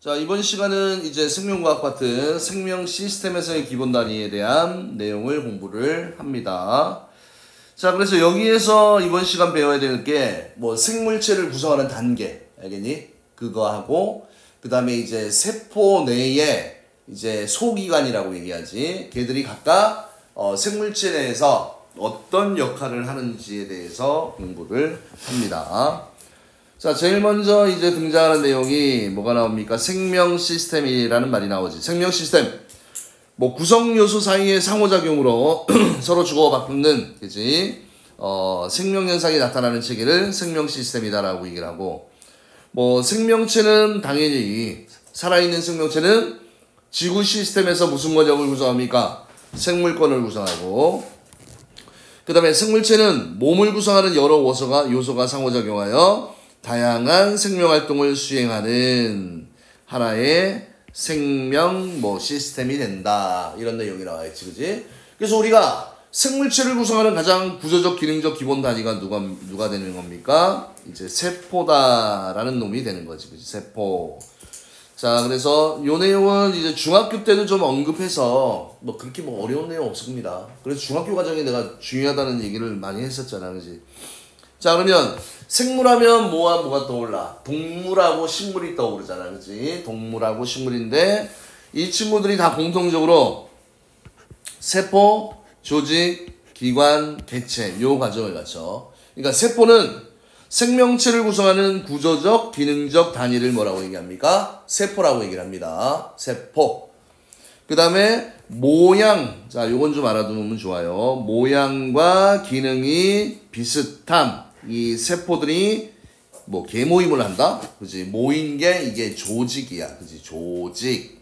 자, 이번 시간은 이제 생명과학 파트 생명 시스템에서의 기본 단위에 대한 내용을 공부를 합니다. 자, 그래서 여기에서 이번 시간 배워야 될 게 뭐 생물체를 구성하는 단계, 알겠니? 그거 하고 그 다음에 이제 세포 내에 이제 소기관이라고 얘기하지. 걔들이 각각 생물체 내에서 어떤 역할을 하는지에 대해서 공부를 합니다. 자, 제일 먼저 이제 등장하는 내용이 뭐가 나옵니까? 생명 시스템이라는 말이 나오지. 생명 시스템. 뭐 구성 요소 사이의 상호작용으로 서로 주고받는, 그지? 생명 현상이 나타나는 체계를 생명 시스템이다라고 얘기를 하고, 뭐 생명체는 당연히 살아있는 생명체는 지구 시스템에서 무슨 원역을 구성합니까? 생물권을 구성하고, 그 다음에 생물체는 몸을 구성하는 여러 요소가 상호작용하여 다양한 생명활동을 수행하는 하나의 생명 시스템이 된다. 이런 내용이 나와있지, 그지? 그래서 우리가 생물체를 구성하는 가장 구조적, 기능적 기본 단위가 누가 되는 겁니까? 이제 세포다라는 놈이 되는 거지, 그지? 세포. 자, 그래서 요 내용은 이제 중학교 때도 좀 언급해서 그렇게 어려운 내용 없습니다. 그래서 중학교 과정에 내가 중요하다는 얘기를 많이 했었잖아, 그지? 자, 그러면 생물하면 뭐가 떠올라? 동물하고 식물이 떠오르잖아, 그치? 동물하고 식물인데 이 친구들이 다 공통적으로 세포, 조직, 기관, 개체 요 과정을 갖춰. 그러니까 세포는 생명체를 구성하는 구조적, 기능적 단위를 뭐라고 얘기합니까? 세포라고 얘기를 합니다. 세포. 그 다음에 모양. 자, 요건 좀 알아두면 좋아요. 모양과 기능이 비슷함. 이 세포들이 계모임을 한다? 그지? 모인 게 이게 조직이야. 그지? 조직.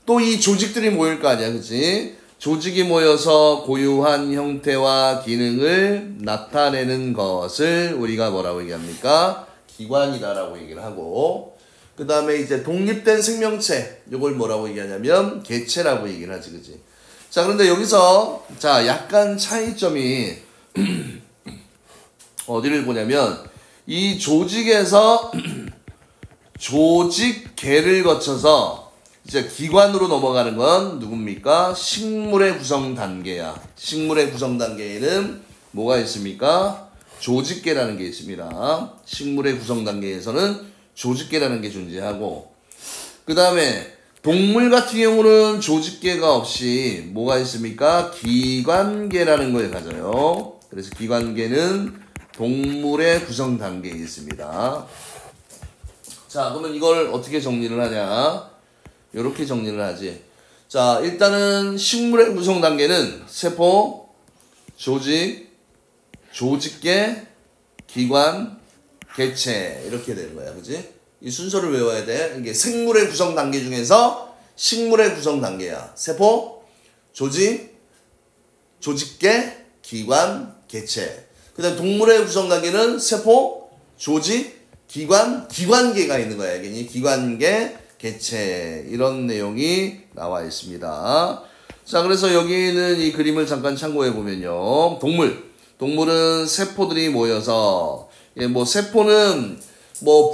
또 이 조직들이 모일 거 아니야. 그지? 조직이 모여서 고유한 형태와 기능을 나타내는 것을 우리가 뭐라고 얘기합니까? 기관이다라고 얘기를 하고, 그 다음에 이제 독립된 생명체, 요걸 뭐라고 얘기하냐면 개체라고 얘기를 하지. 그지? 자, 그런데 여기서 자, 약간 차이점이 어디를 보냐면 이 조직에서 조직계를 거쳐서 이제 기관으로 넘어가는 건 누굽니까? 식물의 구성 단계야. 식물의 구성 단계에는 뭐가 있습니까? 조직계라는 게 있습니다. 식물의 구성 단계에서는 조직계라는 게 존재하고, 그 다음에 동물 같은 경우는 조직계가 없이 뭐가 있습니까? 기관계라는 걸 가져요. 그래서 기관계는 동물의 구성 단계에 있습니다. 자, 그러면 이걸 어떻게 정리를 하냐? 이렇게 정리를 하지. 자, 일단은 식물의 구성 단계는 세포, 조직, 조직계, 기관, 개체 이렇게 되는 거야, 그지? 이 순서를 외워야 돼. 이게 생물의 구성 단계 중에서 식물의 구성 단계야. 세포, 조직, 조직계, 기관, 개체. 그 다음 동물의 구성 단계는 세포, 조직, 기관, 기관계가 있는 거야. 알겠니? 기관계, 개체 이런 내용이 나와 있습니다. 자, 그래서 여기는 이 그림을 잠깐 참고해 보면요. 동물은 세포들이 모여서 세포는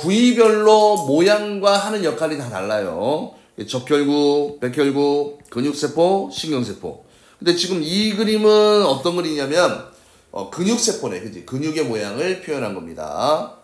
부위별로 모양과 하는 역할이 다 달라요. 적혈구, 백혈구, 근육세포, 신경세포. 근데 지금 이 그림은 어떤 그림이냐면 근육세포네, 그지? 근육의 모양을 표현한 겁니다.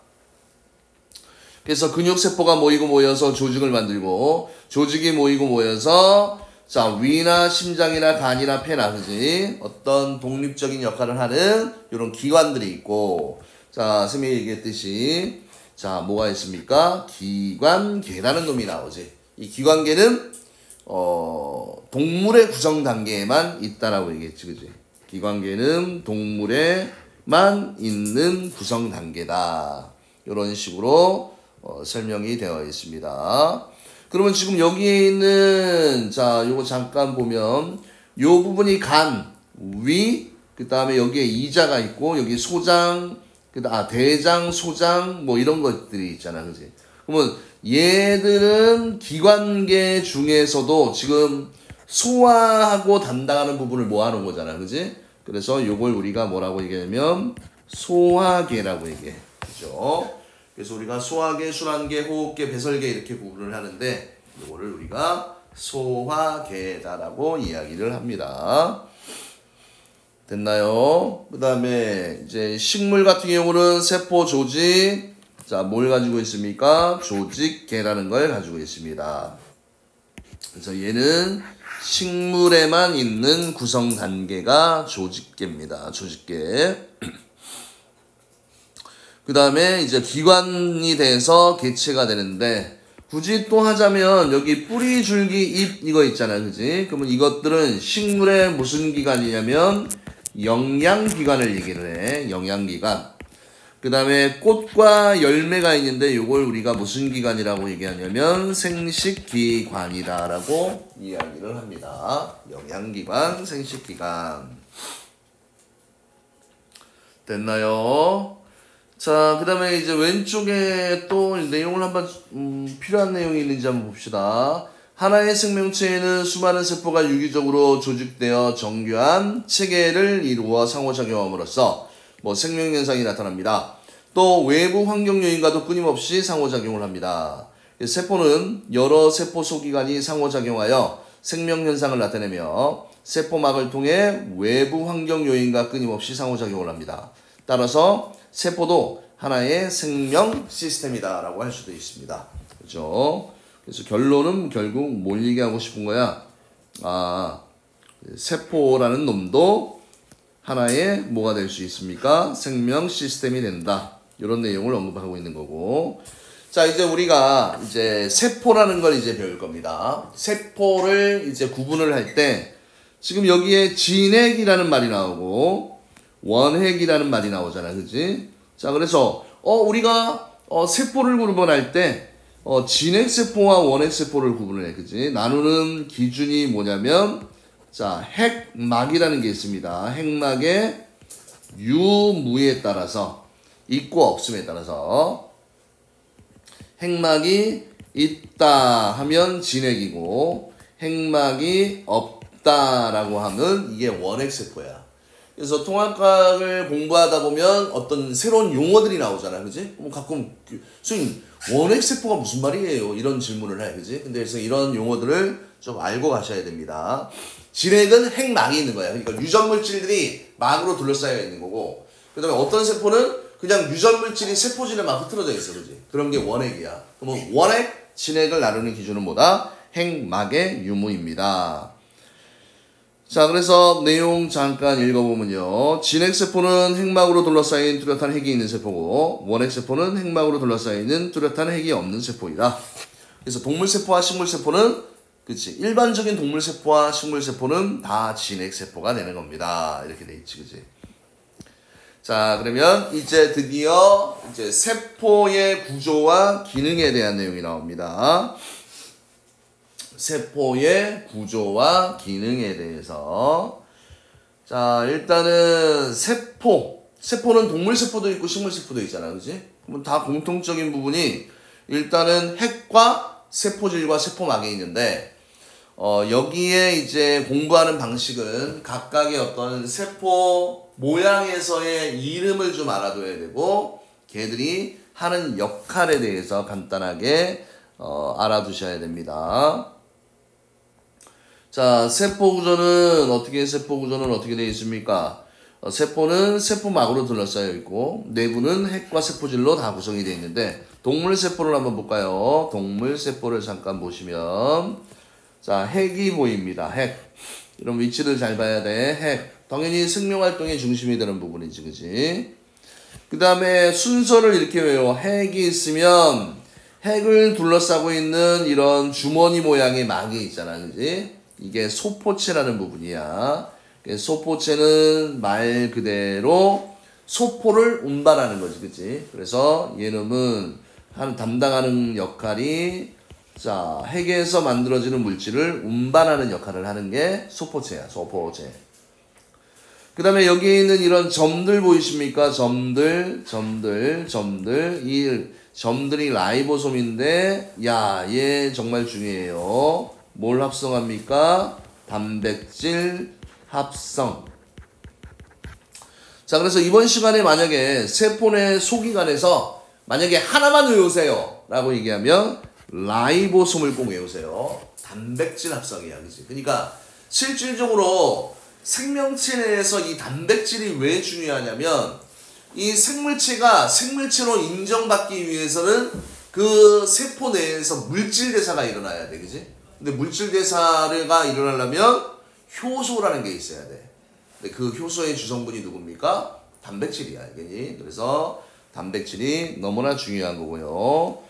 그래서 근육세포가 모여서 조직을 만들고, 조직이 모여서, 자, 위나 심장이나 간이나 폐나, 그지? 어떤 독립적인 역할을 하는 이런 기관들이 있고, 자, 선생님이 얘기했듯이, 자, 뭐가 있습니까? 기관계라는 놈이 나오지. 이 기관계는, 동물의 구성 단계에만 있다라고 얘기했지, 그지? 기관계는 동물에만 있는 구성 단계다. 이런 식으로 설명이 되어 있습니다. 그러면 지금 여기에 있는 자, 요거 잠깐 보면 요 부분이 간, 위, 그 다음에 여기에 이자가 있고 여기 소장, 대장, 소장 이런 것들이 있잖아, 그지? 그러면 얘들은 기관계 중에서도 지금 소화하고 담당하는 부분을 모아놓은 거잖아, 그지? 그래서 요걸 우리가 뭐라고 얘기하냐면 소화계라고 얘기해. 그죠? 그래서 우리가 소화계, 순환계, 호흡계, 배설계 이렇게 구분을 하는데 이거를 우리가 소화계다라고 이야기를 합니다. 됐나요? 그 다음에 이제 식물 같은 경우는 세포 조직, 자, 뭘 가지고 있습니까? 조직계라는 걸 가지고 있습니다. 그래서 얘는 식물에만 있는 구성 단계가 조직계입니다. 조직계. 그 다음에 이제 기관이 돼서 개체가 되는데, 굳이 또 하자면 여기 뿌리, 줄기, 잎 이거 있잖아요. 그지? 그러면 이것들은 식물의 무슨 기관이냐면 영양기관을 얘기를 해. 영양기관. 그 다음에 꽃과 열매가 있는데 이걸 우리가 무슨 기관이라고 얘기하냐면 생식기관이다 라고 이야기를 합니다. 영양기관, 생식기관. 됐나요? 자, 그 다음에 이제 왼쪽에 또 내용을 한번 필요한 내용이 있는지 한번 봅시다. 하나의 생명체에는 수많은 세포가 유기적으로 조직되어 정교한 체계를 이루어 상호작용함으로써 생명현상이 나타납니다. 또 외부 환경 요인과도 끊임없이 상호작용을 합니다. 세포는 여러 세포 소기관이 상호작용하여 생명현상을 나타내며 세포막을 통해 외부 환경 요인과 끊임없이 상호작용을 합니다. 따라서 세포도 하나의 생명 시스템이다 라고 할 수도 있습니다. 그죠? 그래서 결론은 결국 뭘 얘기하고 싶은 거야? 세포라는 놈도 하나의 뭐가 될 수 있습니까? 생명 시스템이 된다. 이런 내용을 언급하고 있는 거고. 자, 이제 우리가 이제 세포라는 걸 이제 배울 겁니다. 세포를 이제 구분을 할 때 지금 여기에 진핵이라는 말이 나오고 원핵이라는 말이 나오잖아. 그지? 자, 그래서 우리가 세포를 구분할 때 진핵세포와 원핵세포를 구분을 해. 그지? 나누는 기준이 뭐냐면 자, 핵막이라는 게 있습니다. 핵막의 유무에 따라서 있고 없음에 따라서 핵막이 있다 하면 진핵이고 핵막이 없다라고 하면 이게 원핵세포야. 그래서 통합과학을 공부하다 보면 어떤 새로운 용어들이 나오잖아. 그지? 가끔 선생님 원핵세포가 무슨 말이에요? 이런 질문을 해. 그지? 근데 그래서 이런 용어들을 좀 알고 가셔야 됩니다. 진핵은 핵막이 있는 거야. 그러니까 유전물질들이 막으로 둘러싸여 있는 거고, 그 다음에 어떤 세포는 그냥 유전물질이 세포질에 막 흐트러져 있어. 그지? 그런 게 원핵이야. 그러면 원핵, 진핵을 나누는 기준은 뭐다? 핵막의 유무입니다. 자, 그래서 내용 잠깐 읽어보면요. 진핵세포는 핵막으로 둘러싸인 뚜렷한 핵이 있는 세포고, 원핵세포는 핵막으로 둘러싸이는 뚜렷한 핵이 없는 세포이다. 그래서 동물세포와 식물세포는 그치, 일반적인 동물세포와 식물세포는 다 진핵세포가 되는 겁니다. 이렇게 돼 있지, 그치? 자, 그러면 이제 드디어 이제 세포의 구조와 기능에 대한 내용이 나옵니다. 세포의 구조와 기능에 대해서. 자, 일단은 세포는 동물세포도 있고 식물세포도 있잖아. 그치? 그러면 다 공통적인 부분이 일단은 핵과 세포질과 세포막에 있는데, 여기에 이제 공부하는 방식은 각각의 어떤 세포 모양에서의 이름을 좀 알아둬야 되고, 걔들이 하는 역할에 대해서 간단하게 알아두셔야 됩니다. 자, 세포 구조는 어떻게 되어 있습니까? 세포는 세포막으로 둘러싸여 있고, 내부는 핵과 세포질로 다 구성이 되어 있는데, 동물세포를 한번 볼까요? 동물세포를 잠깐 보시면, 자, 핵이 보입니다. 핵. 이런 위치를 잘 봐야 돼. 핵. 당연히 생명활동의 중심이 되는 부분이지, 그지? 그 다음에 순서를 이렇게 외워. 핵이 있으면, 핵을 둘러싸고 있는 이런 주머니 모양의 막이 있잖아, 그지? 이게 소포체라는 부분이야. 소포체는 말 그대로 소포를 운반하는 거지, 그치? 그래서 얘놈은 담당하는 역할이, 자, 핵에서 만들어지는 물질을 운반하는 역할을 하는 게 소포체야, 소포체. 그 다음에 여기에 있는 이런 점들 보이십니까? 점들. 이 점들이 라이보솜인데, 야, 얘 정말 중요해요. 뭘 합성합니까? 단백질 합성. 자, 그래서 이번 시간에 만약에 세포 내 소기관에서 만약에 하나만 외우세요 라고 얘기하면 라이보솜을 꼭 외우세요. 단백질 합성이야, 그치? 그러니까 실질적으로 생명체 내에서 이 단백질이 왜 중요하냐면 이 생물체가 생물체로 인정받기 위해서는 그 세포 내에서 물질 대사가 일어나야 돼, 그치? 근데 물질 대사가 일어나려면 효소라는 게 있어야 돼. 근데 그 효소의 주성분이 누굽니까? 단백질이야, 알겠니? 그래서 단백질이 너무나 중요한 거고요.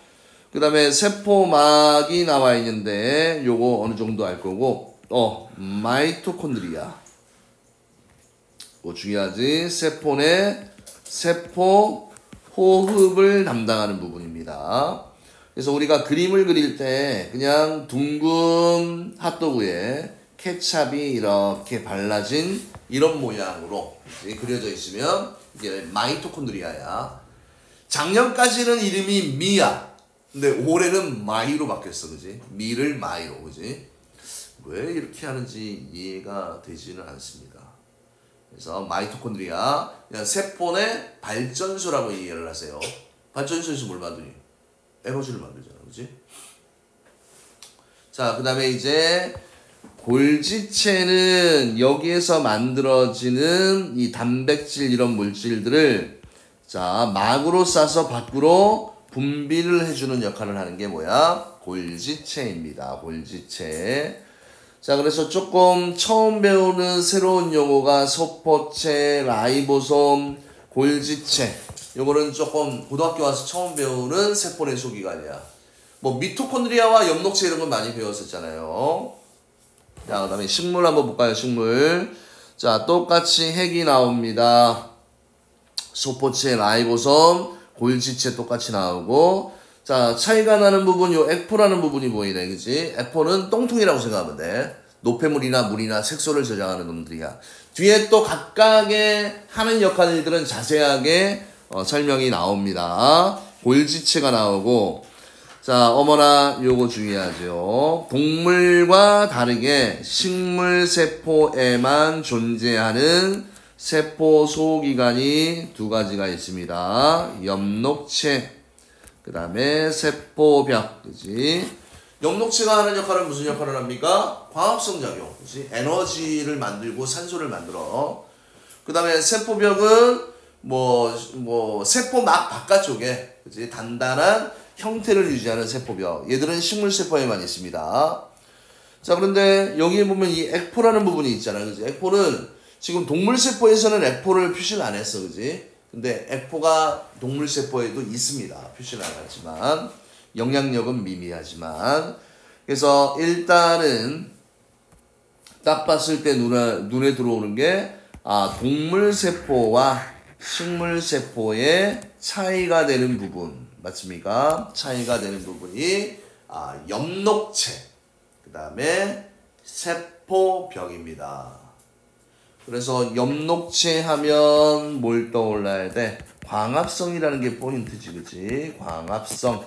그 다음에 세포막이 나와 있는데 요거 어느 정도 알 거고, 마이토콘드리아. 뭐 중요하지? 세포 내 세포 호흡을 담당하는 부분입니다. 그래서 우리가 그림을 그릴 때 그냥 둥근 핫도그에 케찹이 이렇게 발라진 이런 모양으로 그려져 있으면 이게 마이토콘드리아야. 작년까지는 이름이 미야. 근데 올해는 마이로 바뀌었어, 그지? 미를 마이로, 그지? 왜 이렇게 하는지 이해가 되지는 않습니다. 그래서 마이토콘드리아, 그냥 세포 내 발전소라고 이해를 하세요. 발전소에서 뭘 만드니? 에너지를 만들잖아, 그지? 자, 그 다음에 이제 골지체는 여기에서 만들어지는 이 단백질 이런 물질들을 자, 막으로 싸서 밖으로 분비를 해주는 역할을 하는 게 뭐야? 골지체입니다. 골지체. 자, 그래서 조금 처음 배우는 새로운 용어가 소포체, 라이보솜, 골지체. 요거는 조금 고등학교 와서 처음 배우는 세포내 소기관이야. 뭐 미토콘드리아와 엽록체 이런 건 많이 배웠었잖아요. 자, 그 다음에 식물 한번 볼까요? 식물. 자, 똑같이 핵이 나옵니다. 소포체, 라이보솜, 골지체 똑같이 나오고, 자, 차이가 나는 부분, 요 액포라는 부분이 보이네, 그치? 액포는 똥통이라고 생각하면 돼. 노폐물이나 물이나 색소를 저장하는 놈들이야. 뒤에 또 각각의 하는 역할들은 자세하게 설명이 나옵니다. 골지체가 나오고, 자, 어머나 요거 중요하죠. 동물과 다르게 식물 세포에만 존재하는 세포 소기관이 두 가지가 있습니다. 엽록체, 그 다음에 세포벽, 그지? 엽록체가 하는 역할은 무슨 역할을 합니까? 광합성 작용, 그지? 에너지를 만들고 산소를 만들어. 그 다음에 세포벽은 세포막 바깥쪽에, 그지? 단단한 형태를 유지하는 세포벽. 얘들은 식물 세포에만 있습니다. 자, 그런데 여기에 보면 이 액포라는 부분이 있잖아, 그지? 액포는 지금 동물 세포에서는 액포를 표시를 안 했어, 그지? 근데 액포가 동물 세포에도 있습니다. 표시는 안 하지만 영향력은 미미하지만. 그래서 일단은 딱 봤을 때 눈에 들어오는 게 동물 세포와 식물 세포의 차이가 되는 부분 맞습니까? 차이가 되는 부분이 엽록체, 그 다음에 세포벽입니다. 그래서 엽록체 하면 뭘 떠올라야 돼? 광합성이라는 게 포인트지, 그치? 광합성.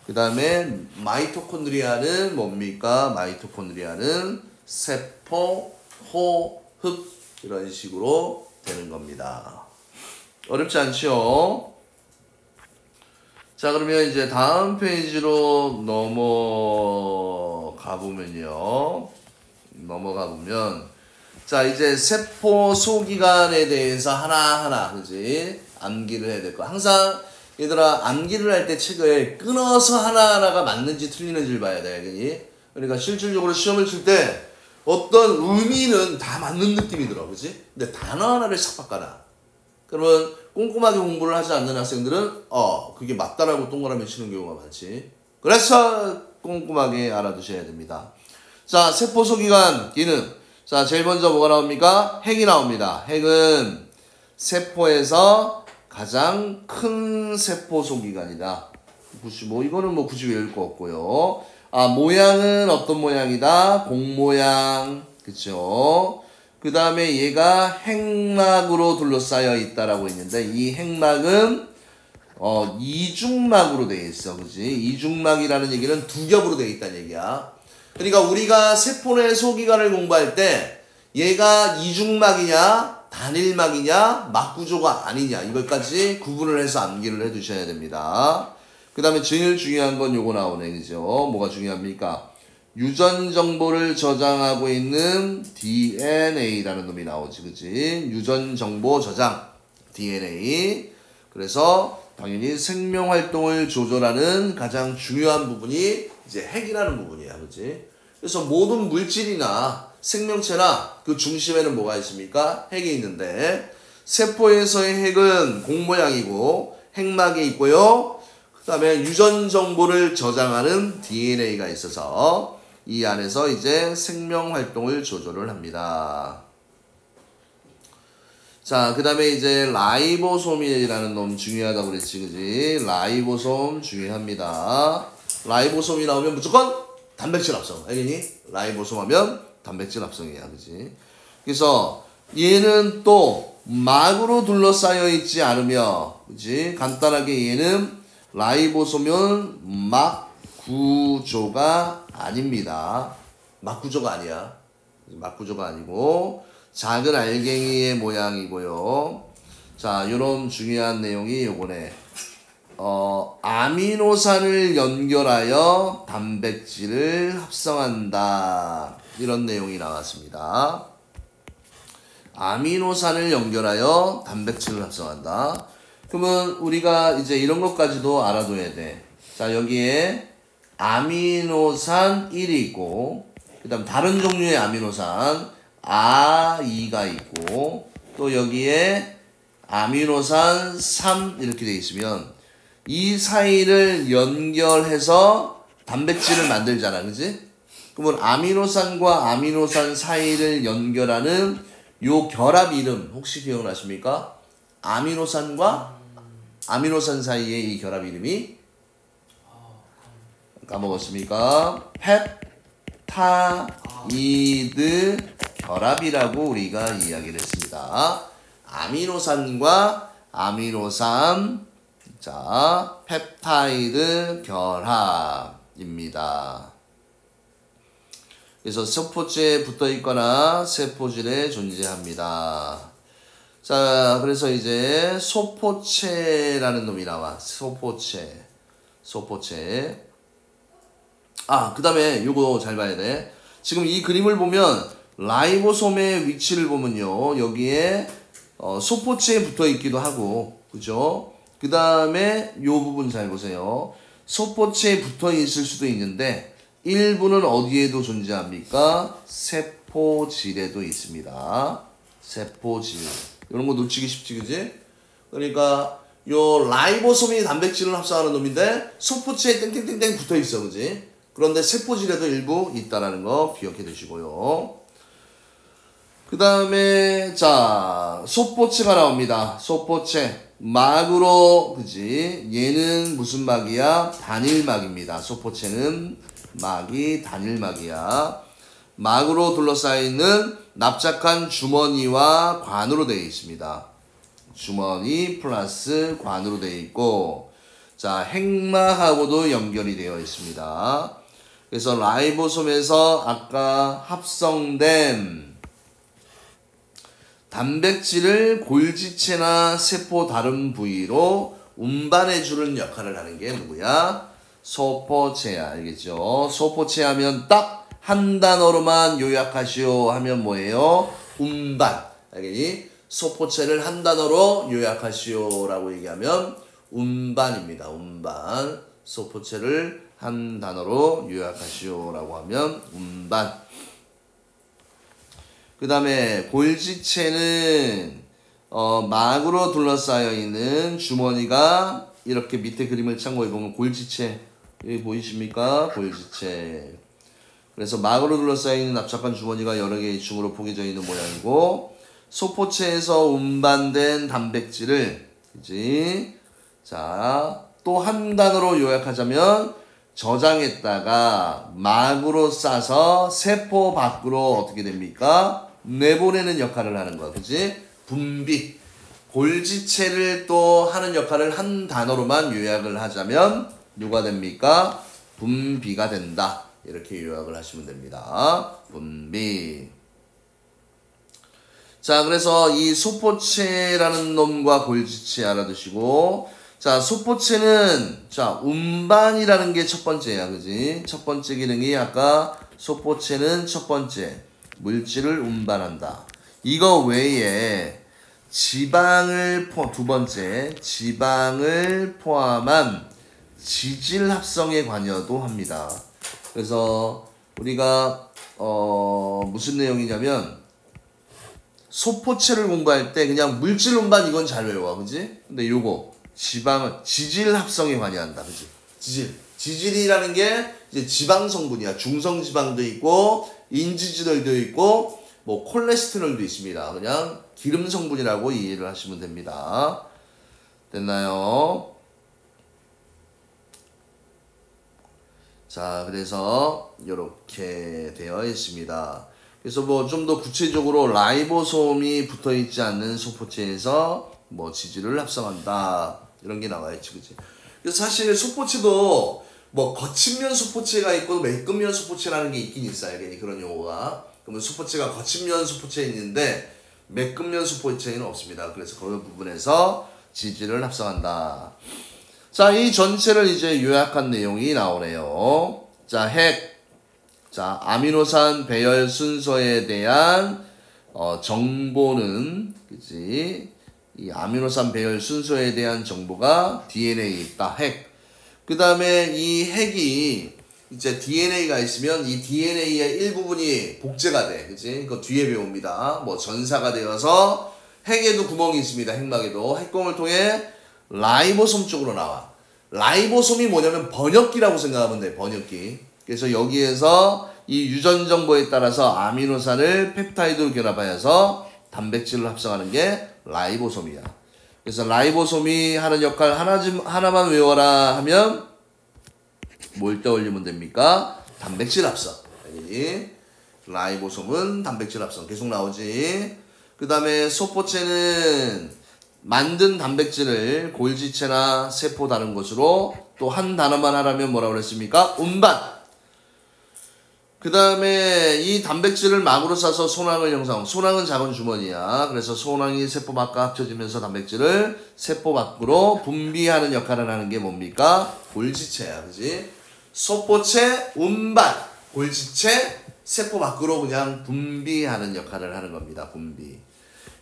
그 다음에 마이토콘드리아는 뭡니까? 마이토콘드리아는 세포, 호흡 이런 식으로 되는 겁니다. 어렵지 않죠? 자, 그러면 이제 다음 페이지로 넘어가 보면 자, 이제 세포 소기관에 대해서 하나하나, 그지? 암기를 해야 될 거. 항상, 얘들아, 암기를 할 때 책을 끊어서 하나하나가 맞는지 틀리는지를 봐야 돼, 그지? 그러니까 실질적으로 시험을 칠 때 어떤 의미는 다 맞는 느낌이 들어, 그지? 근데 단어 하나를 싹 바꿔놔. 그러면 꼼꼼하게 공부를 하지 않는 학생들은, 그게 맞다라고 동그라미 치는 경우가 많지. 그래서 꼼꼼하게 알아두셔야 됩니다. 자, 세포 소기관 기능. 자, 제일 먼저 뭐가 나옵니까? 핵이 나옵니다. 핵은 세포에서 가장 큰 세포 소기관이다. 이거는 굳이 외울 거 없고요. 모양은 어떤 모양이다? 공 모양. 그쵸? 그 다음에 얘가 핵막으로 둘러싸여 있다라고 있는데, 이 핵막은, 이중막으로 되어 있어. 그치? 이중막이라는 얘기는 두 겹으로 되어 있다는 얘기야. 그러니까 우리가 세포 내 소기관을 공부할 때 얘가 이중막이냐 단일막이냐 막구조가 아니냐 이것까지 구분을 해서 암기를 해 두셔야 됩니다. 그 다음에 제일 중요한 건 요거 나오네. 그죠? 뭐가 중요합니까? 유전 정보를 저장하고 있는 DNA라는 놈이 나오지. 그치? 유전 정보 저장 DNA. 그래서 당연히 생명 활동을 조절하는 가장 중요한 부분이 이제 핵이라는 부분이야. 그치? 그래서 모든 물질이나 생명체나 그 중심에는 뭐가 있습니까? 핵이 있는데 세포에서의 핵은 공 모양이고 핵막이 있고요. 그 다음에 유전 정보를 저장하는 DNA가 있어서 이 안에서 이제 생명 활동을 조절을 합니다. 자, 그 다음에 이제 라이보솜이라는 놈 중요하다고 그랬지, 그지? 라이보솜 중요합니다. 라이보솜이 나오면 무조건 단백질 합성. 알겠니? 라이보솜 하면 단백질 합성이야, 그지? 그래서 얘는 또 막으로 둘러싸여 있지 않으며, 그지? 간단하게 얘는 라이보솜은 막 구조가 아닙니다. 막 구조가 아니야. 막 구조가 아니고 작은 알갱이의 모양이고요. 자, 요런 중요한 내용이 요거네. 아미노산을 연결하여 단백질을 합성한다. 이런 내용이 나왔습니다. 아미노산을 연결하여 단백질을 합성한다. 그러면 우리가 이제 이런 것까지도 알아둬야 돼. 자, 여기에 아미노산 1이 있고, 그 다음 다른 종류의 아미노산 A2가 있고, 또 여기에 아미노산 3 이렇게 돼 있으면 이 사이를 연결해서 단백질을 만들잖아. 그지? 그러면 아미노산과 아미노산 사이를 연결하는 요 결합 이름 혹시 기억나십니까? 아미노산과 아미노산 사이의 이 결합 이름이 까먹었습니까? 펩타이드 결합이라고 우리가 이야기를 했습니다. 아미노산과 아미노산, 자, 펩타이드 결합입니다. 그래서 세포체에 붙어 있거나 세포질에 존재합니다. 자, 그래서 이제 소포체라는 놈이 나와. 소포체. 그 다음에 요거 잘 봐야 돼. 지금 이 그림을 보면 라이보솜의 위치를 보면요. 여기에 소포체에 붙어 있기도 하고, 그죠? 그 다음에 요 부분 잘 보세요. 소포체에 붙어 있을 수도 있는데 일부는 어디에도 존재합니까? 세포질에도 있습니다. 세포질. 이런 거 놓치기 쉽지, 그지? 그러니까 요 라이보솜이 단백질을 합성하는 놈인데 소포체에 땡땡땡땡 붙어 있어, 그지? 그런데 세포질에도 일부 있다라는 거 기억해 두시고요. 그 다음에 자, 소포체가 나옵니다. 소포체. 막으로, 그지? 얘는 무슨 막이야? 단일막입니다. 소포체는 막이 단일막이야. 막으로 둘러싸여 있는 납작한 주머니와 관으로 되어 있습니다. 주머니 플러스 관으로 되어 있고, 자, 핵막하고도 연결이 되어 있습니다. 그래서 라이보솜에서 아까 합성된 단백질을 골지체나 세포 다른 부위로 운반해주는 역할을 하는 게 누구야? 소포체야. 알겠죠? 소포체 하면 딱 한 단어로만 요약하시오 하면 뭐예요? 운반. 알겠니? 소포체를 한 단어로 요약하시오 라고 얘기하면 운반입니다. 운반. 소포체를 한 단어로 요약하시오 라고 하면 운반. 그 다음에 골지체는 막으로 둘러싸여 있는 주머니가 이렇게 밑에 그림을 참고해 보면 골지체 여기 보이십니까? 골지체. 그래서 막으로 둘러싸여 있는 납작한 주머니가 여러 개의 층으로 포개져 있는 모양이고, 소포체에서 운반된 단백질을, 그지? 자, 또 한 단어로 요약하자면 저장했다가 막으로 싸서 세포 밖으로 어떻게 됩니까? 내보내는 역할을 하는 거야. 그지? 분비. 골지체를 또 하는 역할을 한 단어로만 요약을 하자면 누가 됩니까? 분비가 된다. 이렇게 요약을 하시면 됩니다. 분비. 자, 그래서 이 소포체라는 놈과 골지체 알아두시고, 자, 소포체는, 자, 운반이라는 게 첫 번째야, 그지? 첫 번째 기능이 아까 소포체는 첫 번째, 물질을 운반한다. 이거 외에 지방을 두 번째, 지방을 포함한 지질 합성에 관여도 합니다. 그래서 우리가, 무슨 내용이냐면, 소포체를 공부할 때 그냥 물질 운반 이건 잘 외워, 그지? 근데 요거 지방은 지질 합성에 관여한다, 그지? 지질이라는 게 이제 지방 성분이야. 중성 지방도 있고 인지질도 있고 뭐 콜레스테롤도 있습니다. 그냥 기름 성분이라고 이해를 하시면 됩니다. 됐나요? 자, 그래서 이렇게 되어 있습니다. 그래서 뭐 좀 더 구체적으로 라이보솜이 붙어 있지 않는 소포체에서 뭐 지질을 합성한다. 이런 게 나와있지, 그치? 그래서 사실 소포체도 뭐 거친 면 소포체가 있고 매끈 면 소포체라는 게 있긴 있어요. 괜히 그런 용어가. 그러면 소포체가 거친 면 소포체에 있는데 매끈 면 소포체에는 없습니다. 그래서 그 부분에서 지질을 합성한다. 자, 이 전체를 이제 요약한 내용이 나오네요. 자, 핵. 자, 아미노산 배열 순서에 대한 정보는, 그치? 이 아미노산 배열 순서에 대한 정보가 DNA에 있다. 핵. 그 다음에 이 핵이 이제 DNA가 있으면 이 DNA의 일부분이 복제가 돼. 그치? 그거 뒤에 배웁니다. 뭐 전사가 되어서 핵에도 구멍이 있습니다. 핵막에도. 핵공을 통해 라이보솜 쪽으로 나와. 라이보솜이 뭐냐면 번역기라고 생각하면 돼. 번역기. 그래서 여기에서 이 유전 정보에 따라서 아미노산을 펩타이드로 결합하여서 단백질을 합성하는 게 라이보솜이야. 그래서 라이보솜이 하는 역할 하나만 외워라 하면 뭘 떠올리면 됩니까? 단백질 합성. 알겠니? 라이보솜은 단백질 합성. 계속 나오지. 그 다음에 소포체는 만든 단백질을 골지체나 세포 다른 것으로 또 한 단어만 하라면 뭐라고 그랬습니까? 운반. 그 다음에 이 단백질을 막으로 싸서 소낭을 형성. 소낭은 작은 주머니야. 그래서 소낭이 세포 밖과 합쳐지면서 단백질을 세포 밖으로 분비하는 역할을 하는 게 뭡니까? 골지체야. 그지? 소포체, 운반, 골지체, 세포 밖으로 그냥 분비하는 역할을 하는 겁니다. 분비.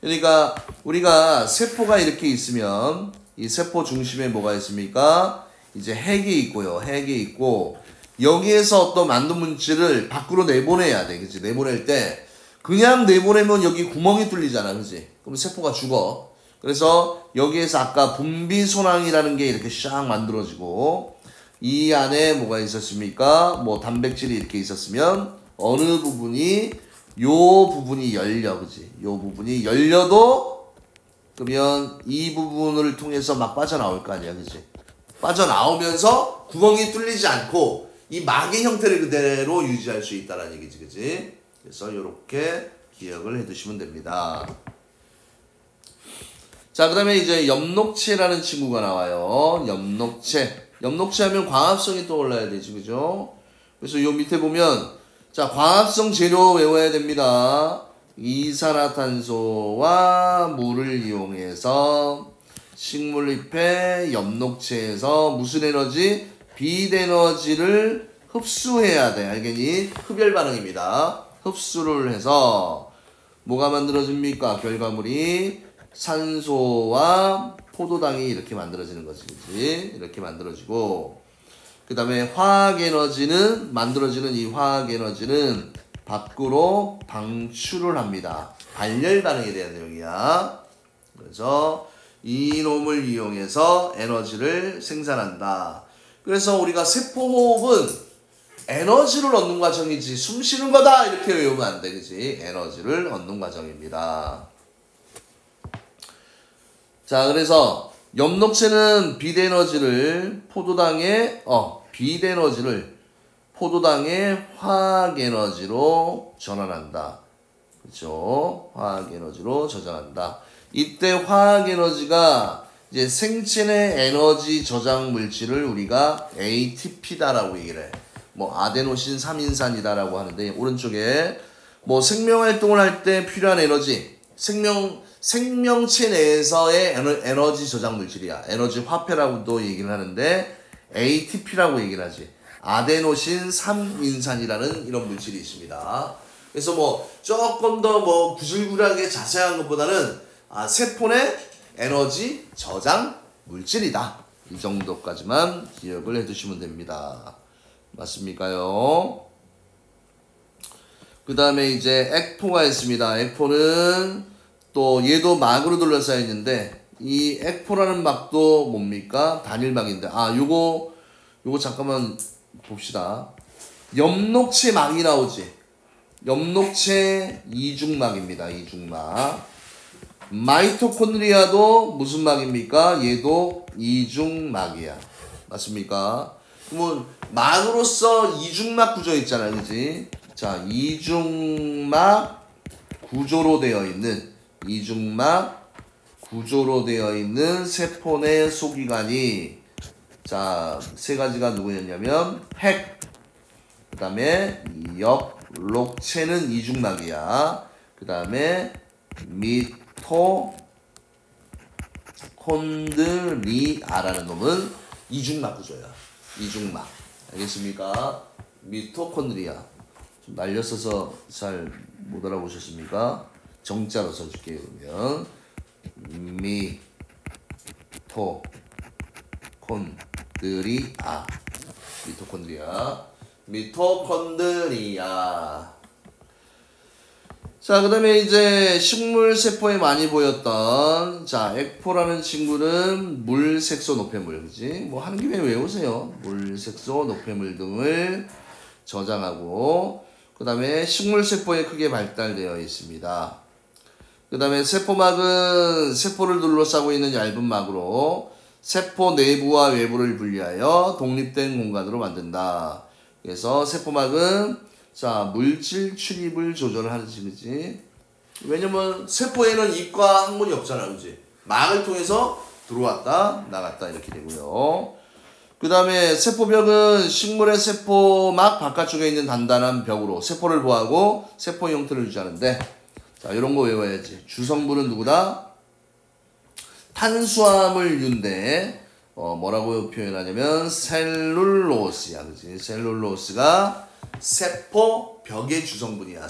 그러니까 우리가 세포가 이렇게 있으면 이 세포 중심에 뭐가 있습니까? 이제 핵이 있고요. 핵이 있고 여기에서 어떤 만든 물질을 밖으로 내보내야 돼. 그치? 내보낼 때 그냥 내보내면 여기 구멍이 뚫리잖아. 그치? 그럼 세포가 죽어. 그래서 여기에서 아까 분비소낭이라는 게 이렇게 샥 만들어지고 이 안에 뭐가 있었습니까? 뭐 단백질이 이렇게 있었으면 어느 부분이 요 부분이 열려. 그치? 요 부분이 열려도 그러면 이 부분을 통해서 막 빠져나올 거 아니야. 그치? 빠져나오면서 구멍이 뚫리지 않고 이 막의 형태를 그대로 유지할 수 있다는 얘기지, 그지? 그래서 이렇게 기억을 해두시면 됩니다. 자, 그 다음에 이제 엽록체라는 친구가 나와요. 엽록체. 엽록체 하면 광합성이 떠올라야 되지, 그죠? 그래서 요 밑에 보면, 자, 광합성 재료 외워야 됩니다. 이산화탄소와 물을 이용해서 식물잎의 엽록체에서 무슨 에너지? 빛 에너지를 흡수해야 돼. 알겠니? 흡열 반응입니다. 흡수를 해서 뭐가 만들어집니까? 결과물이 산소와 포도당이 이렇게 만들어지는 거지. 그치? 이렇게 만들어지고 그 다음에 화학 에너지는 만들어지는 이 화학 에너지는 밖으로 방출을 합니다. 발열 반응에 대한 내용이야. 그래서 이 놈을 이용해서 에너지를 생산한다. 그래서 우리가 세포호흡은 에너지를 얻는 과정이지 숨 쉬는 거다 이렇게 외우면 안 돼. 그치? 에너지를 얻는 과정입니다. 자, 그래서 엽록체는 빛에너지를 포도당의 화학에너지로 전환한다. 그렇죠? 화학에너지로 저장한다. 이때 화학에너지가 이제 생체 내 에너지 저장 물질을 우리가 ATP다라고 얘기를 해. 뭐 아데노신 3인산이다라고 하는데 오른쪽에 뭐 생명 활동을 할 때 필요한 에너지 생명체 내에서의 에너지 저장 물질이야. 에너지 화폐라고도 얘기를 하는데 ATP라고 얘기를 하지. 아데노신 3인산이라는 이런 물질이 있습니다. 그래서 뭐 조금 더 뭐 구질구질하게 자세한 것보다는 세포 내 에너지 저장 물질이다. 이 정도까지만 기억을 해두시면 됩니다. 맞습니까요? 그 다음에 이제 액포가 있습니다. 액포는 또 얘도 막으로 둘러싸여 있는데 이 액포라는 막도 뭡니까? 단일막인데 요거 잠깐만 봅시다. 엽록체 막이 나오지. 엽록체 이중막입니다. 이중막. 마이토콘드리아도 무슨 막입니까? 얘도 이중막이야. 맞습니까? 그러면 막으로서 이중막 구조 있잖아요. 그지? 자, 이중막 구조로 되어 있는 세포 내 소기관이 자, 세 가지가 누구였냐면 핵, 그 다음에 엽록체는 이중막이야. 그 다음에 미토콘드리아라는 놈은 이중막 구조야. 이중막. 알겠습니까? 미토콘드리아. 좀 날렸어서 잘 못 알아보셨습니까? 정자로 써줄게요. 그러면 미토콘드리아. 자, 그 다음에 이제 식물세포에 많이 보였던 액포라는 친구는 물, 색소, 노폐물, 그지? 뭐 하는 김에 외우세요. 물, 색소, 노폐물 등을 저장하고, 그 다음에 식물세포에 크게 발달되어 있습니다. 그 다음에 세포막은 세포를 둘러싸고 있는 얇은 막으로 세포 내부와 외부를 분리하여 독립된 공간으로 만든다. 그래서 세포막은 물질 출입을 조절하지, 그지? 왜냐면 세포에는 입과 항문이 없잖아, 그지? 막을 통해서 들어왔다, 나갔다 이렇게 되고요. 그 다음에 세포벽은 식물의 세포막 바깥쪽에 있는 단단한 벽으로 세포를 보호하고 세포 형태를 유지하는데, 자, 이런 거 외워야지. 주성분은 누구다? 탄수화물 윤대. 뭐라고 표현하냐면 셀룰로스야, 그지? 셀룰로스가 세포 벽의 주성분이야.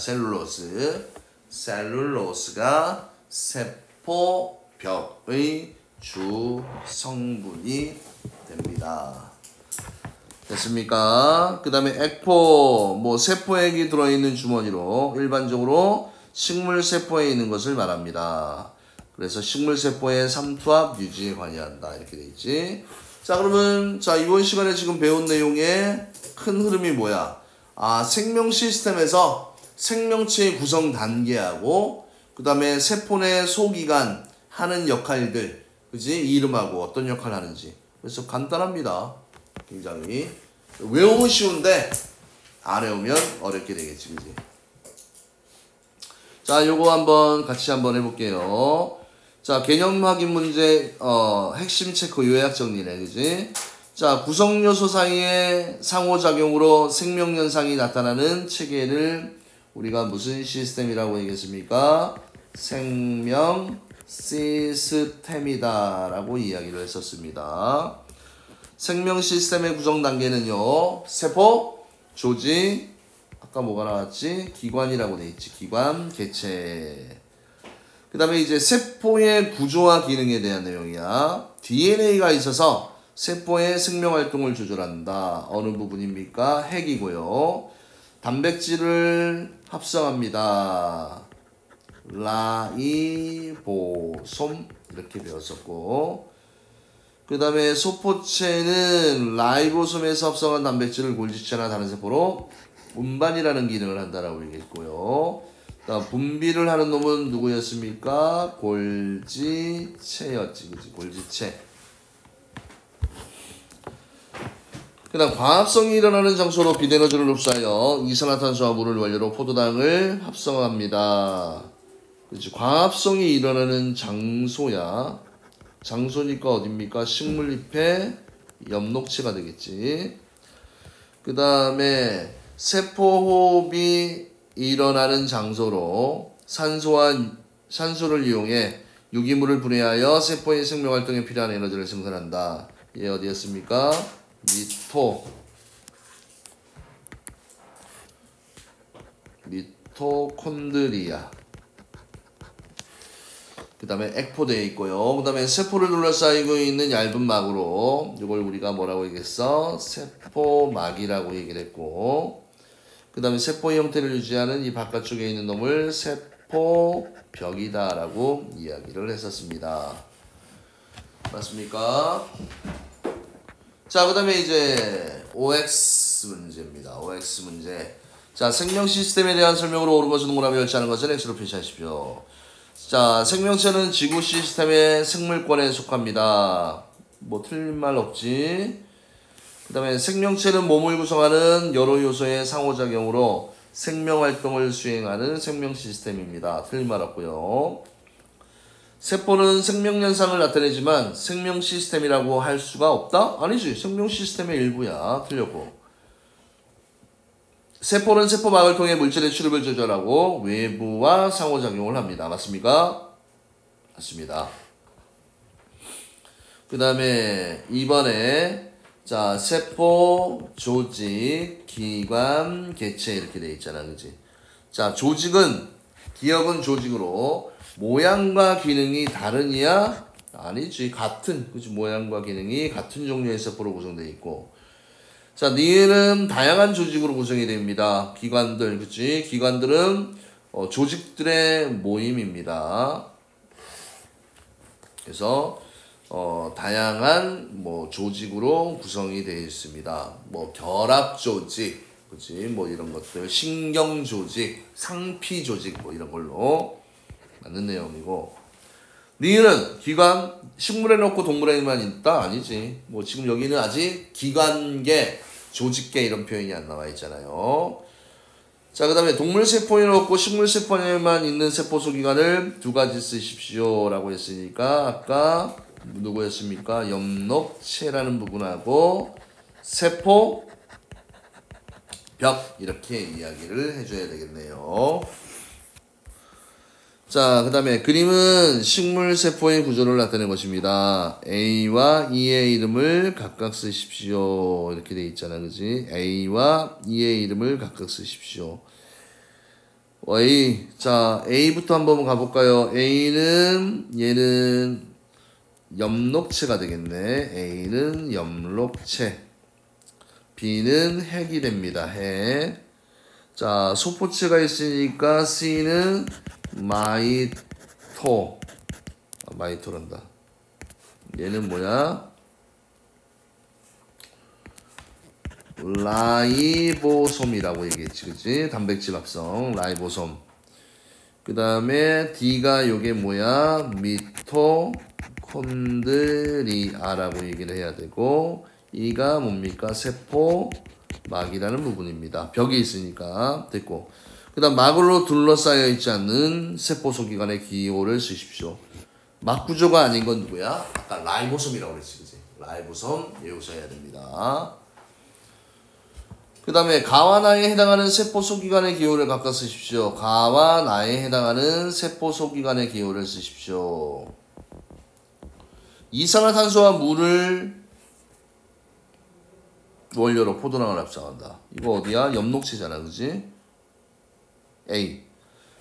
셀룰로스가 세포 벽의 주성분이 됩니다. 됐습니까? 그 다음에 액포, 세포액이 들어있는 주머니로 일반적으로 식물세포에 있는 것을 말합니다. 그래서 식물세포의 삼투압 유지에 관여한다. 이렇게 돼 있지. 자, 그러면 이번 시간에 지금 배운 내용의 큰 흐름이 뭐야? 생명 시스템에서 생명체의 구성 단계하고 그 다음에 세포 내 소기관 하는 역할들, 그지? 이름하고 어떤 역할을 하는지. 그래서 간단합니다. 굉장히 외우면 쉬운데 안 외우면 어렵게 되겠지, 그지? 자, 요거 같이 한번 해볼게요. 자, 개념 확인 문제, 핵심 체크 요약 정리네, 그지? 자, 구성 요소 사이의 상호작용으로 생명현상이 나타나는 체계를 우리가 무슨 시스템이라고 얘기했습니까? 생명 시스템이다 라고 이야기를 했었습니다. 생명 시스템의 구성 단계는요, 세포, 조직, 아까 뭐가 나왔지? 기관이라고 돼 있지. 기관, 개체. 그 다음에 이제 세포의 구조와 기능에 대한 내용이야. DNA가 있어서 세포의 생명활동을 조절한다. 어느 부분입니까? 핵이고요. 단백질을 합성합니다. 라이보솜 이렇게 배웠었고, 그 다음에 소포체는 라이보솜에서 합성한 단백질을 골지체나 다른 세포로 운반이라는 기능을 한다라고 얘기했고요. 분비를 하는 놈은 누구였습니까? 골지체였지, 그치? 골지체. 그 다음 광합성이 일어나는 장소로 비대너지를 흡수하여 이산화탄소와 물을 원료로 포도당을 합성합니다. 그치? 광합성이 일어나는 장소야. 장소니까 어딥니까? 식물잎의 엽록체가 되겠지. 그 다음에 세포호흡이 일어나는 장소로 산소와 산소를 이용해 유기물을 분해하여 세포의 생명활동에 필요한 에너지를 생산한다. 얘 어디였습니까? 미토콘드리아. 그 다음에 액포되어 있고요. 그 다음에 세포를 둘러싸이고 있는 얇은 막으로 이걸 우리가 뭐라고 얘기했어? 세포막이라고 얘기를 했고, 그 다음에 세포의 형태를 유지하는 이 바깥쪽에 있는 놈을 세포벽이다 라고 이야기를 했었습니다. 맞습니까? 자, 그 다음에 이제 OX 문제입니다. OX 문제. 자, 생명 시스템에 대한 설명으로 옳은 것은 동그라미 열지하는 것은 X로 표시하십시오. 자, 생명체는 지구 시스템의 생물권에 속합니다. 뭐 틀린 말 없지. 그 다음에 생명체는 몸을 구성하는 여러 요소의 상호작용으로 생명활동을 수행하는 생명 시스템입니다. 틀린 말 없고요. 세포는 생명현상을 나타내지만 생명 시스템이라고 할 수가 없다? 아니지. 생명 시스템의 일부야. 틀렸고. 세포는 세포막을 통해 물질의 출입을 조절하고 외부와 상호작용을 합니다. 맞습니까? 맞습니다. 그 다음에 2번에 자, 세포, 조직, 기관, 개체 이렇게 돼 있잖아. 그지? 자, 조직은 기억은 조직으로 모양과 기능이 다르냐? 아니지. 같은. 그지? 모양과 기능이 같은 종류의 세포로 구성되어 있고, 자, 니은은 다양한 조직으로 구성이 됩니다. 기관들, 그치? 기관들은 조직들의 모임입니다. 그래서 다양한 뭐 조직으로 구성이 되어 있습니다. 뭐 결합 조직, 그치? 뭐 이런 것들, 신경 조직, 상피 조직, 뭐 이런 걸로 맞는 내용이고, 니은은 기관, 식물에 넣고 동물에만 있다? 아니지. 뭐 지금 여기는 아직 기관계, 조직계 이런 표현이 안 나와 있잖아요. 자, 그 다음에 동물세포에 넣고 식물세포에만 있는 세포 소기관을 두 가지 쓰십시오 라고 했으니까 아까 누구였습니까? 엽록체라는 부분하고 세포, 벽 이렇게 이야기를 해줘야 되겠네요. 자, 그 다음에 그림은 식물세포의 구조를 나타낸 것입니다. A와 E의 이름을 각각 쓰십시오. 이렇게 돼 있잖아. 그지? A와 E의 이름을 각각 쓰십시오. A. 자, A부터 한번 가볼까요? A는, 얘는 엽록체가 되겠네. A는 엽록체. B는 핵이 됩니다. 핵. 자, 소포체가 있으니까 C는 마이토란다. 얘는 뭐야? 라이보솜이라고 얘기했지, 그치? 단백질 합성, 라이보솜. 그 다음에 D가 요게 뭐야? 미토콘드리아라고 얘기를 해야 되고, E가 뭡니까? 세포막이라는 부분입니다. 벽이 있으니까 됐고. 그 다음 막으로 둘러싸여 있지 않는 세포 소기관의 기호를 쓰십시오. 막 구조가 아닌 건 누구야? 아까 라이보솜이라고 그랬지, 그치? 라이보솜 외우셔야 됩니다. 그 다음에 가와 나에 해당하는 세포 소기관의 기호를 각각 쓰십시오. 가와 나에 해당하는 세포 소기관의 기호를 쓰십시오. 이산화탄소와 물을 원료로 포도당을 합성한다. 이거 어디야? 엽록체잖아, 그치? A.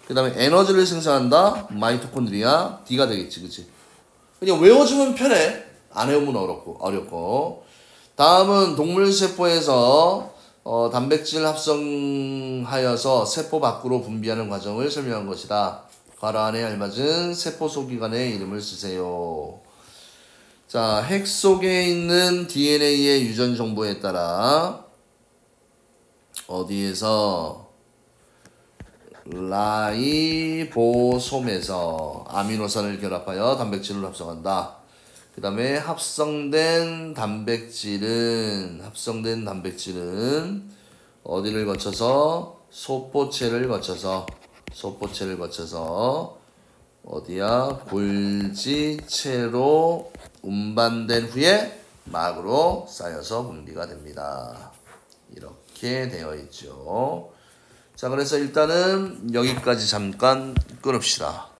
그 다음에 에너지를 생산한다. 마이토콘드리아. D가 되겠지. 그치? 그냥 외워주면 편해. 안 외우면 어렵고. 다음은 동물세포에서 단백질 합성하여서 세포 밖으로 분비하는 과정을 설명한 것이다. 괄호 안에 알맞은 세포 소기관의 이름을 쓰세요. 자, 핵 속에 있는 DNA의 유전 정보에 따라 어디에서 라이보솜에서 아미노산을 결합하여 단백질을 합성한다. 그 다음에 합성된 단백질은 어디를 거쳐서 소포체를 거쳐서 어디야? 골지체로 운반된 후에 막으로 쌓여서 분비가 됩니다. 이렇게 되어 있죠. 자, 그래서 일단은 여기까지 잠깐 끊읍시다.